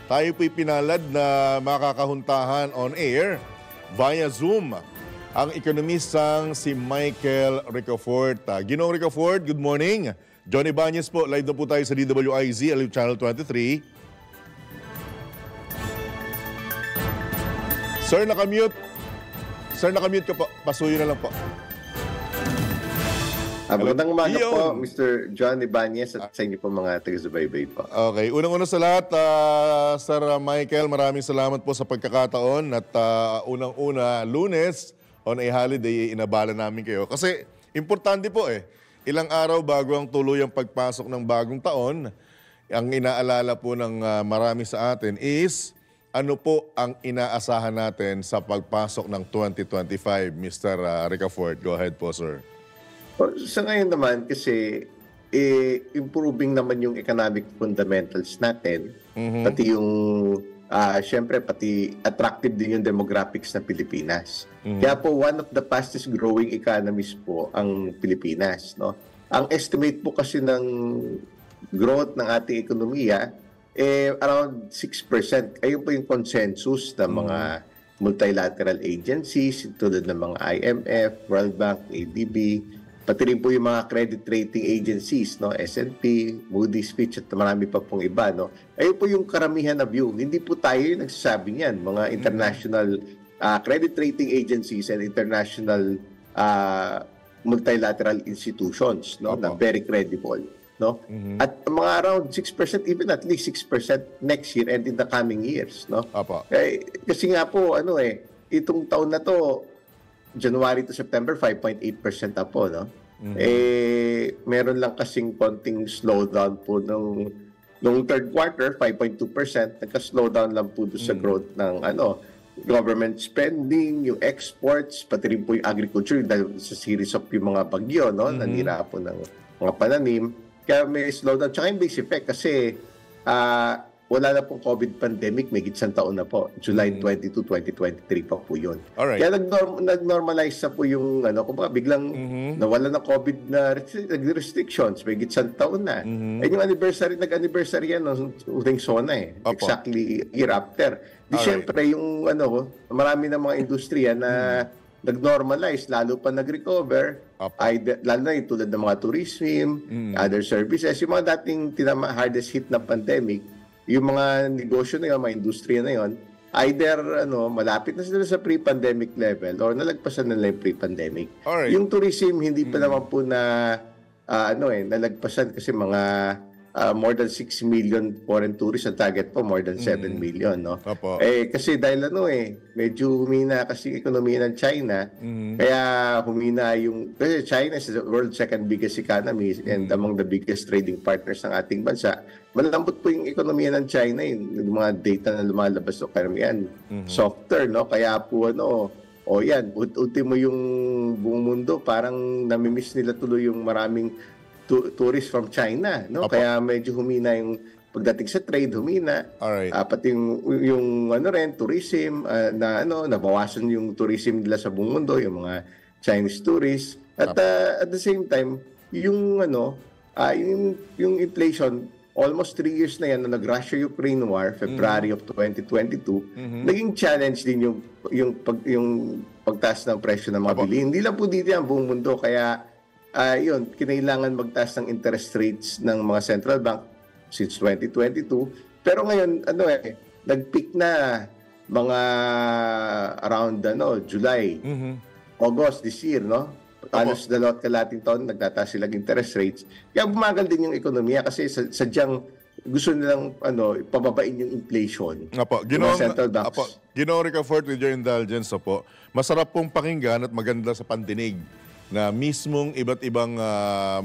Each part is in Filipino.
tayo po'y pinalad na makakahuntahan on air via Zoom ang ekonomistang si Michael Ricafort. Ginoong Ricafort, good morning. Johnny Ibanez po, live na po tayo sa DWIZ, Aliw Channel 23. Sir, nakamute. Sir, nakamute ka po. Pasuyo na lang po. Magandang umaga po, Mr. John Ibanez at sa inyo po mga taga-subaybay po. Okay. Unang-una sa lahat, Sir Michael, maraming salamat po sa pagkakataon at unang-una, Lunes, on a holiday, inabala namin kayo. Kasi importante po ilang araw bago ang tuluyang pagpasok ng bagong taon, ang inaalala po ng marami sa atin is ano po ang inaasahan natin sa pagpasok ng 2025, Mr. Ricafort. Go ahead po, sir. Sa ngayon naman, kasi improving naman yung economic fundamentals natin, pati yung, syempre, pati attractive din yung demographics ng Pilipinas. Kaya po, one of the fastest growing economies po ang Pilipinas. No? Ang estimate po kasi ng growth ng ating ekonomiya, around 6%. Ayun po yung consensus ng mga multilateral agencies, tulad ng mga IMF, World Bank, ADB, pati rin po yung mga credit rating agencies, no? S&P, Moody's, Fitch, at marami pa pong iba. No? Ayun po yung karamihan na view. Hindi po tayo yung nagsasabi niyan. Mga international credit rating agencies and international multilateral institutions, no? Na very credible. No? At mga around 6%, even at least 6% next year and in the coming years. No? Kasi nga po, itong taon na to, January to September, 5.8% na po, no? Meron lang kasing konting slowdown po nung third quarter, 5.2%, nagka-slowdown lang po doon sa growth ng government spending, yung exports, pati rin po yung agriculture dahil sa series of yung mga bagyo, no? Nanira po ng mga pananim. Kaya may slowdown. Tsaka yung base effect kasi wala na pong COVID pandemic, may gitsang taon na po. July 22, 2023 pa po yun. Alright. Kaya nag-normalize na po yung, kumbaga biglang nawala na COVID na restrictions, may gitsang taon na. Eh yung nag-anniversary yan, uling SONA exactly year after. Di syempre yung, marami na mga industriya na nag-normalize, lalo pa nag-recover, lalo na yung tulad ng mga tourism, other services, yung mga dating hardest hit na pandemic, yung mga negosyo na yun, mga industriya na yun, either malapit na sila sa pre-pandemic level or nalagpasan nila yung pre-pandemic. Alright. Yung tourism, hindi pa naman po na nalagpasan kasi mga more than 6 million foreign tourists ang target po, more than 7 million. No? Kasi dahil medyo humina kasi ekonomiya ng China, kaya humina kasi China is the world's second biggest economy and among the biggest trading partners ng ating bansa. Malambot po yung ekonomiya ng China, yung mga data na lumalabas o karamihan, softer, no? Kaya po yan, ultimo yung buong mundo, parang namimiss nila tuloy yung maraming tourists from China, no? Kaya medyo humina yung pagdating sa trade, humina. Pati yung tourism nabawasan yung tourism nila sa buong mundo, yung mga Chinese tourists. At at the same time, yung inflation, almost 3 years na yan na nag-Russia-Ukraine war, February of 2022, naging challenge din yung pagtaas ng presyo ng mga bilihin. Hindi lang po dito yan, buong mundo. Kaya kinailangan magtaas ng interest rates ng mga central bank since 2022. Pero ngayon, nag-peak na mga around July, August this year, no? Halos dalawat kalating taon, nagtataas silang interest rates. Kaya bumagal din yung ekonomiya kasi sadyang gusto nilang pababain yung inflation. Central banks. Ginoong Ricafort, with your indulgence, masarap pong pakinggan at maganda sa pandinig na mismong iba't ibang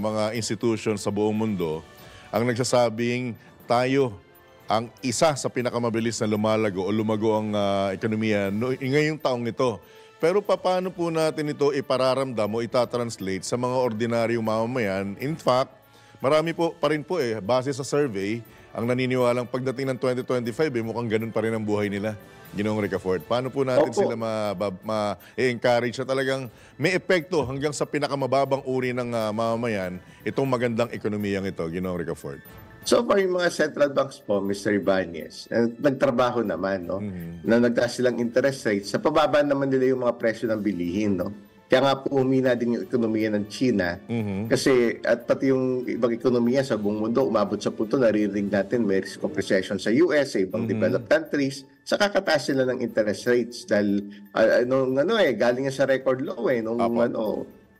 mga institutions sa buong mundo ang nagsasabing tayo ang isa sa pinakamabilis na lumalago o lumago ang ekonomiya ngayong taong ito. Pero paano po natin ito ipararamdam o itatranslate sa mga ordinaryong mamamayan? In fact, marami po pa rin po base sa survey, ang naniniwalang pagdating ng 2025, mukhang ganun pa rin ang buhay nila. Ginoong Ricafort, paano po natin sila ma-encourage na talagang may epekto hanggang sa pinakamababang uri ng mamamayan itong magandang ekonomiyang ito, Ginoong Ricafort? So far, yung mga central banks po, Mr. Ibanez, nagtrabaho naman, no? Na nagtaas silang interest rates. Sa pababa naman nila yung mga presyo ng bilihin, no? Kaya nga po humina din yung ekonomiya ng China. Kasi at pati yung ibang ekonomiya sa buong mundo, umabot sa punto, naririnig natin may risk of recession sa US, sa ibang developed countries. Sa kakataas sila ng interest rates dahil galing sa record low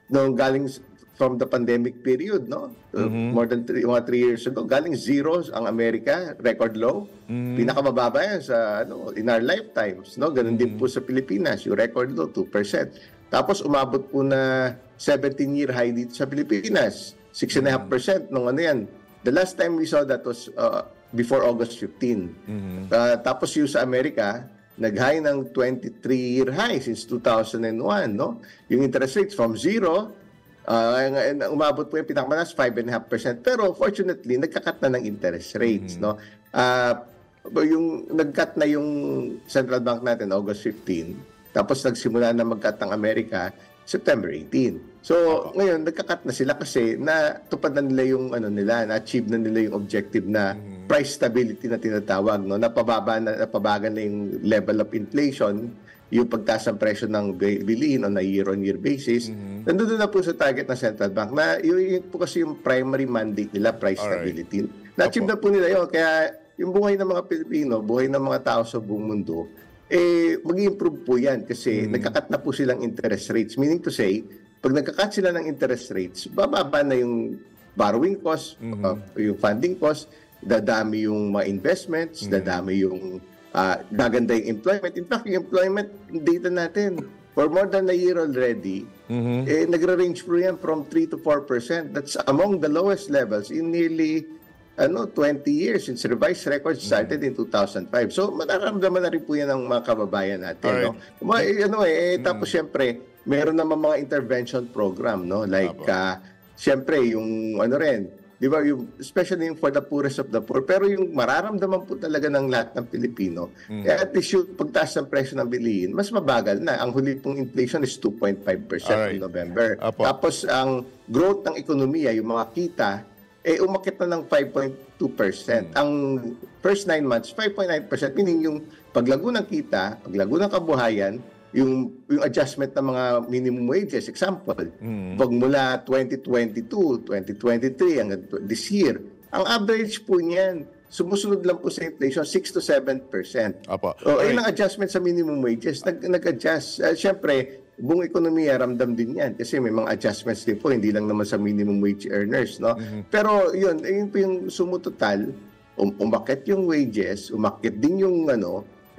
nung galing from the pandemic period, no? More than 3 years ago, galing zero ang Amerika, record low. Pinakamababa yan sa in our lifetimes, no? Ganun din po sa Pilipinas, yung record low 2%. Tapos umabot po na 17-year high dito sa Pilipinas, 6.5% nung yan. The last time we saw that was before August 15. Tapos yung sa Amerika, nag-high ng 23-year high since 2001, no? Yung interest rates from zero, umabot po yung pinakamataas 5.5%. Pero fortunately, nagka-cut na ng interest rates, no? Yung nag-cut na yung central bank natin August 15. Tapos nagsimula na mag-cut ang Amerika September 18. So, ngayon nagka-cut na sila kasi natupad na nila yung na-achieve na nila yung objective na price stability na tinatawag, no? Napabagan na yung level of inflation, yung pagtaas ng presyo ng bilihin on a year-on-year basis. Nandun na po sa target ng central bank na yun po kasi yung primary mandate nila, price stability. Na-achieve na po nila yun. Kaya yung buhay ng mga Pilipino, buhay ng mga tao sa buong mundo, mag-i-improve po yan kasi nagka-cut na po silang interest rates. Meaning to say, pag nagka-cut sila ng interest rates, bababa na yung borrowing cost, yung funding cost, dadami yung mga investments, dadami yung gaganda yung employment. In fact, yung employment data natin, for more than a year already, nagre-range po yan from 3 to 4%. That's among the lowest levels in nearly 20 years since revised records started in 2005. So, mararamdaman na rin po yan ng mga kababayan natin. Right. No? Tapos, syempre, meron naman mga intervention program, no? Like, syempre, yung di ba, especially yung for the poorest of the poor, pero yung mararamdaman po talaga ng lahat ng Pilipino, at least yung pagtaas ng presyo ng bilihin, mas mabagal na. Ang huli pong inflation is 2.5% in November. Tapos, ang growth ng ekonomiya, yung mga kita, umakit na ng 5.2%. Ang first 9 months, 5.9%. Meaning yung paglago ng kita, paglago ng kabuhayan, yung adjustment ng mga minimum wages, example, pag mula 2022, 2023, hanggang this year, ang average po niyan, sumusunod lang po sa inflation, 6 to 7%. Ayun ang adjustment sa minimum wages, nag-adjust. Siyempre, buong ekonomiya, ramdam din yan. Kasi may mga adjustments din po, hindi lang naman sa minimum wage earners, no? Pero yun po yung sumutotal, umakit yung wages, umakit din yung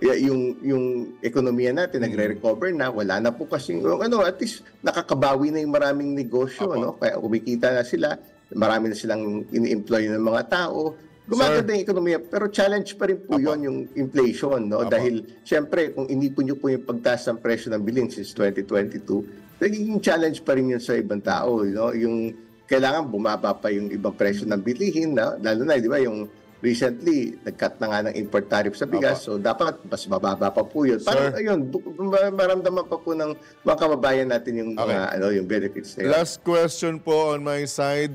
yung ekonomiya natin, nagre-recover na, wala na po kasi at least nakakabawi na yung maraming negosyo, no? Kaya kumikita na sila, marami na silang ini-employ ng mga tao. Gumaganda yung ekonomiya, pero challenge pa rin po yun yung inflation, no? Dahil, siyempre, kung inipon nyo po yung pagtaas ng presyo ng bilhin since 2022, nagiging challenge pa rin yun sa ibang tao, no? Yung kailangan bumaba pa yung ibang presyo ng bilihin, no? Lalo na, di ba, yung recently, nag-cut na nga ng import tariff sa bigas, so dapat mas mababa pa po yun. Parang, ayun, maramdaman pa po ng mga kababayan natin yung, yung benefits na yun. Last question po on my side,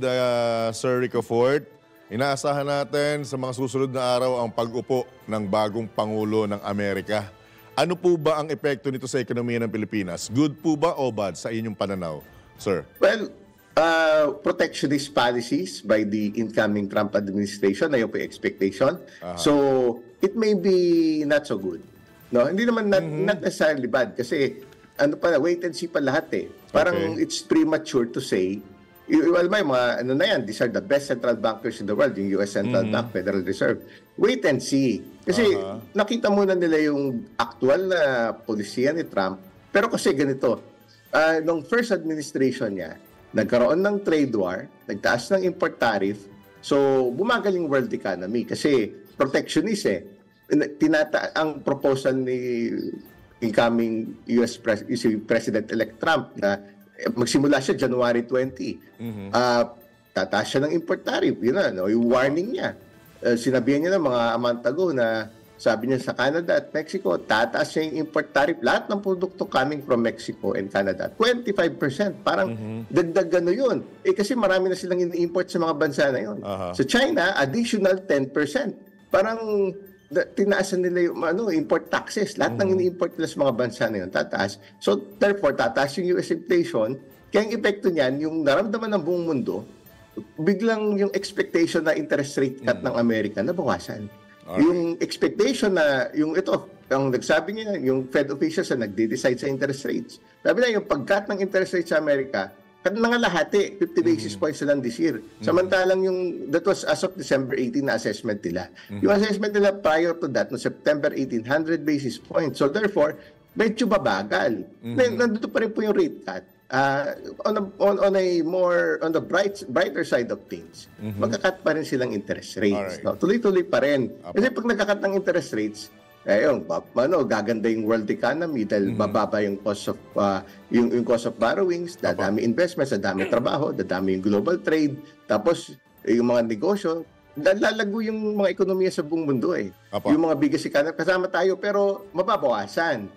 Sir Ricafort. Inaasahan natin sa mga susunod na araw ang pag-upo ng bagong Pangulo ng Amerika. Ano po ba ang epekto nito sa ekonomiya ng Pilipinas? Good po ba o bad sa inyong pananaw, sir? Well, protectionist policies by the incoming Trump administration, na yung expectation. So, it may be not so good. No, hindi naman not necessarily bad kasi wait and see pa lahat . Parang it's premature to say. Well, may mga these are the best central bankers in the world, yung US Central Bank, Federal Reserve. Wait and see. Kasi nakita muna nila yung actual na polisiya ni Trump. Pero kasi ganito, nung first administration niya, nagkaroon ng trade war, nagtaas ng import tariff, so bumagaling world economy kasi protectionist . Ang proposal ni incoming US President-elect Trump na magsimula siya January 20. Tataas siya ng import tariff. Yun na, yung warning niya. Sinabihan niya ng mga a month ago na sabi niya sa Canada at Mexico, tataas niya yung import tariff. Lahat ng produkto coming from Mexico and Canada, 25%. Parang dagdag ano yun. Kasi marami na silang ini-import sa mga bansa na yun. Sa China, additional 10%. Parang tinaasan nila yung import taxes. Lahat ng ini-import nila sa mga bansa na yun, tataas. So, therefore, tataas yung US inflation. Kaya ang epekto niyan, yung naramdaman ng buong mundo, biglang yung expectation na interest rate cut ng Amerika nabawasan. Yung expectation na, yung ito, ang nagsabi niya, yung Fed officials na nagde-decide sa interest rates. Sabi na, yung pag-cut ng interest rates sa Amerika, nangalahati, 50 basis points na lang this year. Samantalang yung, that was as of December 18 na assessment nila. Yung assessment nila prior to that, no September 18, 100 basis points. So therefore, medyo babagal. Nandito pa rin po yung rate cut. On the brighter side of things, magkakat pa rin silang interest rates. No? Tuloy-tuloy pa rin. Kasi pag nagkakat ng interest rates, gaganda yung world economy dahil bababa yung cost of yung cost of borrowings, dadami investments, dadami trabaho, dadami yung global trade, tapos yung mga negosyo, lalago yung mga ekonomiya sa buong mundo Yung mga biggest economy, kasama tayo pero mababawasan.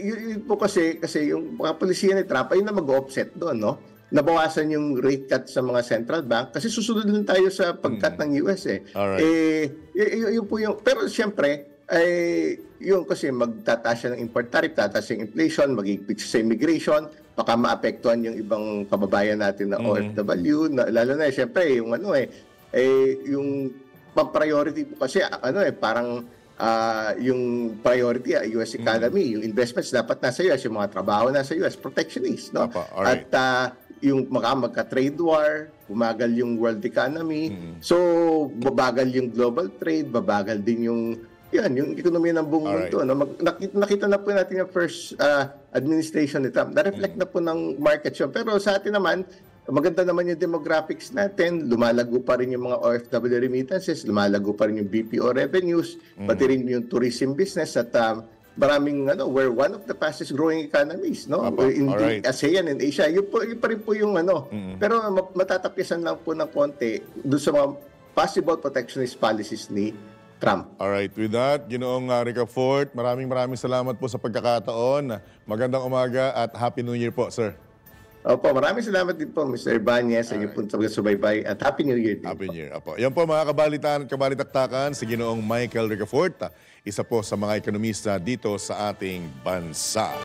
Yun po kasi yung mga polisiya ni Trump ay na mag-offset doon, no? Nabawasan yung rate cut sa mga central bank kasi susunod din tayo sa pag-cut ng US yun po yung, pero siyempre yung kasi magtataas siya ng import tariff, tataas yung inflation, mag-ipit sa immigration, baka maapektuhan yung ibang kababayan natin na OFW, lalo na siyempre yung yung priority po kasi parang yung priority US economy, yung investments dapat nasa US, yung mga trabaho nasa US, protectionist, no? At yung magka-trade war, bumagal yung world economy, so babagal yung global trade, babagal din yung ekonomiya ng buong mundo. No? Nakita na po natin yung first administration ni Trump. Na-reflect na po ng market siya. Pero sa atin naman, maganda naman yung demographics natin. Lumalago pa rin yung mga OFW remittances. Lumalago pa rin yung BPO revenues. Pati rin yung tourism business. At maraming, we're one of the fastest growing economies. No? In the ASEAN and Asia. Yun pa rin po yung Pero matatapisan lang po ng konti doon sa mga possible protectionist policies ni Trump. Alright, with that, Ginoong Ricafort, maraming salamat po sa pagkakataon. Magandang umaga at Happy New Year po, sir. Opo, maraming salamat din po, Mr. Ibanez, sa inyo po pagkasubaybay at Happy New Year din. Happy New Year. Opo. Yan po mga kabalitaan at kabalitaktakan si Ginoong Michael Ricafort, isa po sa mga ekonomista dito sa ating bansa.